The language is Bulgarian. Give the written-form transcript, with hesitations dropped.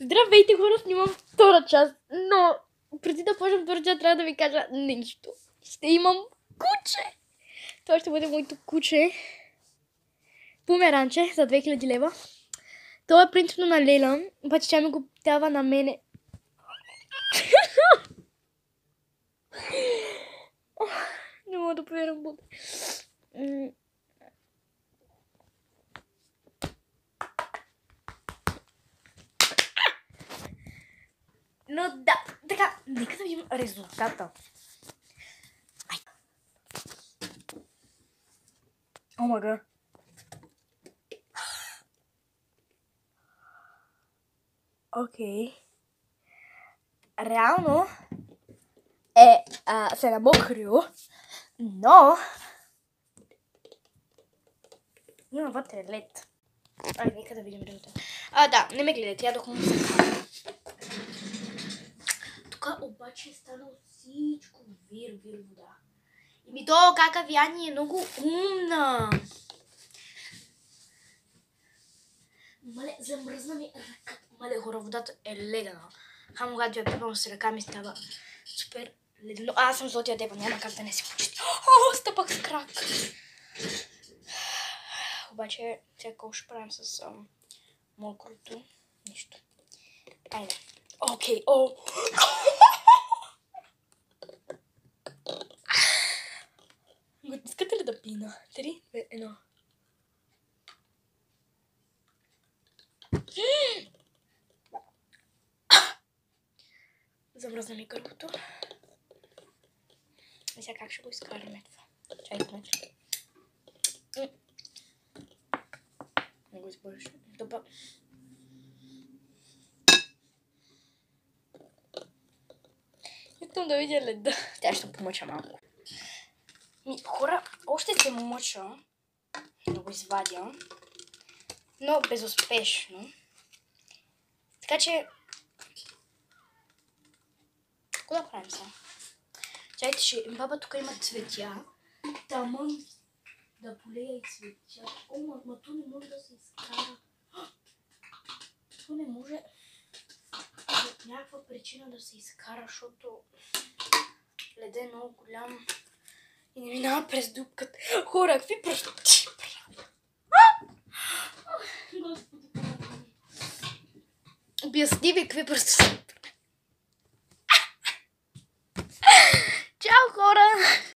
Здравейте хора, снимам втора част, но преди да почнем втора част трябва да ви кажа нещо. Ще имам куче! Това ще бъде моето куче. Померанче за 2000 лева. Това е принципно на Лейла, обаче тя ми го дава на мене. Не мога да повярвам. Но да, така, нека да видим резултата. О, мага. Окей. Реално се намокрил, но има вътре лед. Нека да видим резултата. Да, не ме гледайте, ядох му се. Тук обаче е станало всичко вир вода. И ми то кака Вяни е много умна. Мале, замръзна ми ръката. Мале, хора, водата е ледена. Хамо, когато я пипам с ръка ми става супер ледено. Аз съм злотия дева, няма как да не се почисти. О, стъпах с крак. Обаче, сега какво ще правим с мокрото? Нищо. Айде. Окей, о! Искате ли да пина? 3, 2, 1. Замръзна ми гърлото. И сега как ще го изкараме това? Чакайте. Не го избърш. Добър. Искам да видя леда. Тя ще помъча малко. Хора, още се мъча да го извадя, но безуспешно. Така че, какво да правим сега? Чайте, баба тук има цветя. Тамън да полея и цветя. О, ма то не може да се изкара. То не може някаква причина да се изкара, защото леда е много голям и не минава през дупката. Хора, какви пръстоти правя? Господи, обясни ви какви пръстоти. Чао, хора!